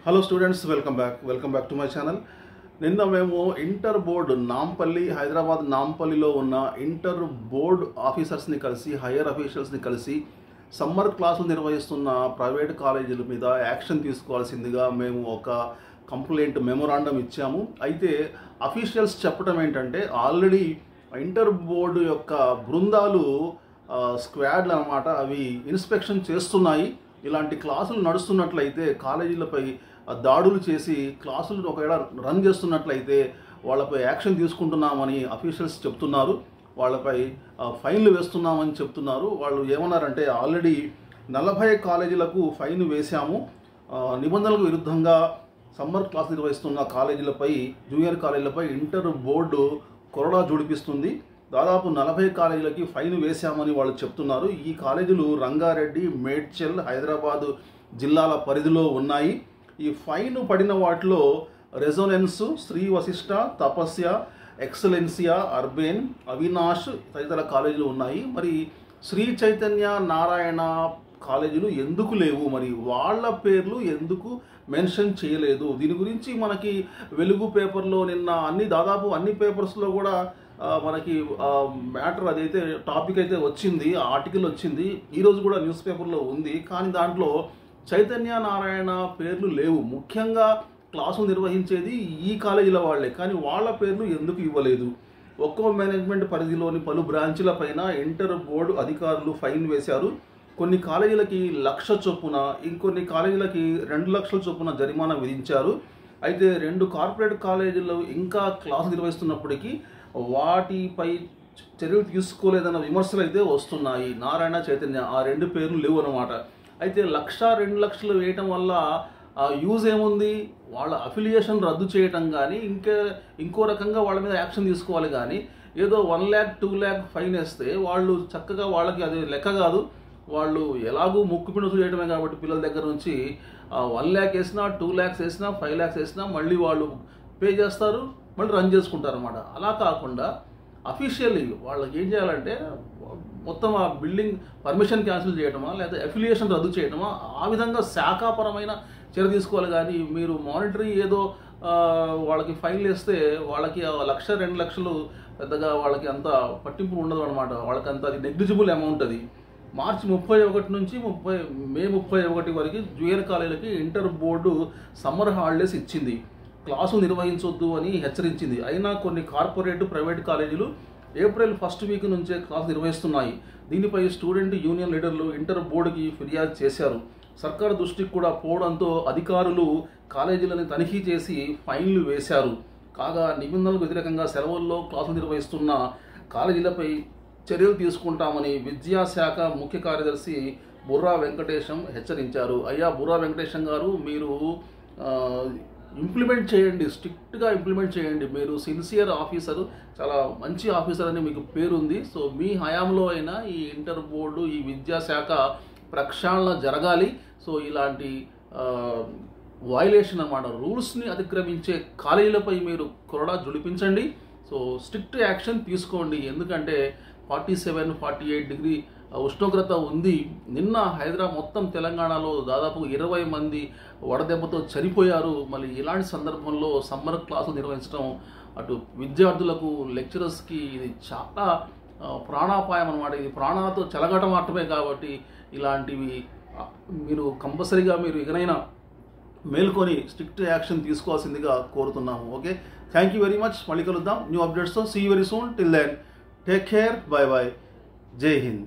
Hello students, welcome back to my channel. నిన్న మేము inter board Nampally, Hyderabad నాంపల్లిలో ఉన్న ఇంటర్ బోర్డు ఆఫీసర్స్ని కలిసి, హయ్యర్ అఫీషియల్స్ని కలిసి సమ్మర్ క్లాసులు నిర్వహిస్తున్న ప్రైవేట్ కాలేజీల మీద యాక్షన్ తీసుకోవాల్సిందిగా మేము ఒక కంప్లైంట్ మెమొరాండం ఇచ్చాము. అయితే అఫీషియల్స్ చెప్పడం ఏంటంటే ఆల్రెడీ ఇంటర్ బోర్డు యొక్క బృందాలు స్క్వాడ్లు అన్నమాట, అవి ఇన్స్పెక్షన్ చేస్తున్నాయి. ఇలాంటి క్లాసులు నడుస్తున్నట్లయితే కాలేజీలపై దాడులు చేసి క్లాసులు ఒకవేళ రన్ చేస్తున్నట్లయితే వాళ్ళపై యాక్షన్ తీసుకుంటున్నామని అఫీషియల్స్ చెప్తున్నారు. వాళ్ళపై ఫైన్లు వేస్తున్నామని చెప్తున్నారు. వాళ్ళు ఏమన్నారంటే ఆల్రెడీ 40 కాలేజీలకు ఫైన్ వేశాము. నిబంధనలకు విరుద్ధంగా సమ్మర్ క్లాస్ నిర్వహిస్తున్న కాలేజీలపై, జూనియర్ కాలేజీలపై ఇంటర్ బోర్డు కొరడా జుడిపిస్తుంది. దాదాపు 40 కాలేజీలకి ఫైన్ వేశామని వాళ్ళు చెప్తున్నారు. ఈ కాలేజీలు రంగారెడ్డి, మేడ్చల్, హైదరాబాదు జిల్లాల పరిధిలో ఉన్నాయి. ఈ ఫైన్ పడిన వాటిలో రెజోనెన్స్, శ్రీ వశిష్ట, తపస్య, ఎక్సలెన్సియా, అర్బేన్, అవినాష్ తదితర కాలేజీలు ఉన్నాయి. మరి శ్రీ చైతన్య నారాయణ కాలేజీలు ఎందుకు లేవు, మరి వాళ్ళ పేర్లు ఎందుకు మెన్షన్ చేయలేదు? దీని గురించి మనకి వెలుగు పేపర్లో నిన్న దాదాపు అన్ని పేపర్స్లో కూడా మనకి మ్యాటర్ అదైతే టాపిక్ అయితే వచ్చింది, ఆర్టికల్ వచ్చింది. ఈరోజు కూడా న్యూస్ పేపర్లో ఉంది. కానీ దాంట్లో చైతన్య నారాయణ పేర్లు లేవు. ముఖ్యంగా క్లాసులు నిర్వహించేది ఈ కాలేజీల వాళ్ళే, కానీ వాళ్ళ పేర్లు ఎందుకు ఇవ్వలేదు? ఒక్కో మేనేజ్మెంట్ పరిధిలోని పలు బ్రాంచీల పైన ఇంటర్ బోర్డు అధికారులు ఫైన్ వేశారు. కొన్ని కాలేజీలకి 1,00,000 చొప్పున, ఇంకొన్ని కాలేజీలకి 2 లక్షల చొప్పున జరిమానా విధించారు. అయితే 2 కార్పొరేట్ కాలేజీలు ఇంకా క్లాసు నిర్వహిస్తున్నప్పటికీ వాటిపై చర్యలు తీసుకోలేదన్న విమర్శలు అయితే వస్తున్నాయి. నారాయణ, చైతన్య ఆ 2 పేర్లు లేవు అన్నమాట. అయితే 1,00,000, 2 లక్షలు వేయటం వల్ల యూజ్ ఏముంది? వాళ్ళ అఫిలియేషన్ రద్దు చేయటం కానీ ఇంకో రకంగా వాళ్ళ మీద యాక్షన్ తీసుకోవాలి. కానీ ఏదో 1 lakh, 2 lakh ఫైన్ వేస్తే వాళ్ళు చక్కగా, వాళ్ళకి అది లెక్క కాదు. వాళ్ళు ఎలాగూ ముక్కుపిండి చేయడమే కాబట్టి పిల్లల దగ్గర నుంచి 1 lakh వేసినా, 2 lakhs వేసినా, 5 lakhs వేసినా మళ్ళీ వాళ్ళు పే చేస్తారు, మళ్ళీ రన్ చేసుకుంటారు అన్నమాట. అలా కాకుండా అఫీషియల్లీ వాళ్ళకి ఏం చేయాలంటే మొత్తం ఆ బిల్డింగ్ పర్మిషన్ క్యాన్సిల్ చేయడమా, లేదా అఫిలియేషన్ రద్దు చేయడమా, ఆ విధంగా శాఖాపరమైన చర్య తీసుకోవాలి. కానీ మీరు మానిటరీ ఏదో వాళ్ళకి ఫైన్లు వేస్తే వాళ్ళకి 1,00,000, 2 లక్షలు పెద్దగా వాళ్ళకి అంత పట్టింపు ఉండదు అనమాట. వాళ్ళకి అంత అది నెగ్లిజిబుల్ అమౌంట్. అది మార్చి 31 నుంచి మే 31 వరకు జూనియర్ కాలేజీలకి ఇంటర్ బోర్డు సమ్మర్ హాలిడేస్ ఇచ్చింది. క్లాసు నిర్వహించొద్దు అని హెచ్చరించింది. అయినా కొన్ని కార్పొరేట్, ప్రైవేట్ కాలేజీలు ఏప్రిల్ 1st వీక్ నుంచే క్లాసు నిర్వహిస్తున్నాయి. దీనిపై స్టూడెంట్ యూనియన్ లీడర్లు ఇంటర్ బోర్డుకి ఫిర్యాదు చేశారు. సర్కారు దృష్టికి కూడా పోవడంతో అధికారులు కాలేజీలను తనిఖీ చేసి ఫైన్లు వేశారు. కాగా నిబంధనలకు వ్యతిరేకంగా సెలవుల్లో క్లాసులు నిర్వహిస్తున్న కాలేజీలపై చర్యలు తీసుకుంటామని విద్యాశాఖ ముఖ్య కార్యదర్శి బుర్రా వెంకటేశం హెచ్చరించారు. అయ్యా బుర్రా వెంకటేశం గారు, మీరు ఇంప్లిమెంట్ చేయండి, స్ట్రిక్ట్గా ఇంప్లిమెంట్ చేయండి. మీరు సిన్సియర్ ఆఫీసరు, చాలా మంచి ఆఫీసర్ అని మీకు పేరుంది. సో మీ హయాంలో అయినా ఈ ఇంటర్ బోర్డు, ఈ విద్యాశాఖ ప్రక్షాళన జరగాలి. సో ఇలాంటి వయలేషన్ అన్నమాట, రూల్స్ని అతిక్రమించే కాలేజీలపై మీరు కొరడా జుడిపించండి. సో స్ట్రిక్ట్ యాక్షన్ తీసుకోండి. ఎందుకంటే 47, 48 డిగ్రీ ఉష్ణోగ్రత ఉంది. నిన్న హైదరాబాద్ మొత్తం తెలంగాణలో దాదాపు 20 మంది వడదెబ్బతో చనిపోయారు. మళ్ళీ ఇలాంటి సందర్భంలో సమ్మర్ క్లాసులు నిర్వహించడం అటు విద్యార్థులకు, లెక్చరర్స్కి ఇది చాలా ప్రాణాపాయం అన్నమాట. ఇది ప్రాణాలతో చెలగటమాటమే. కాబట్టి ఇలాంటివి మీరు కంపల్సరీగా మీరు ఇకనైనా మేల్కొని స్ట్రిక్ట్ యాక్షన్ తీసుకోవాల్సిందిగా కోరుతున్నాము. Okay, thank you very much. మళ్ళీ కలుద్దాం న్యూ అప్డేట్స్తో. See you very soon. Till then take care, bye bye, Jai Hind.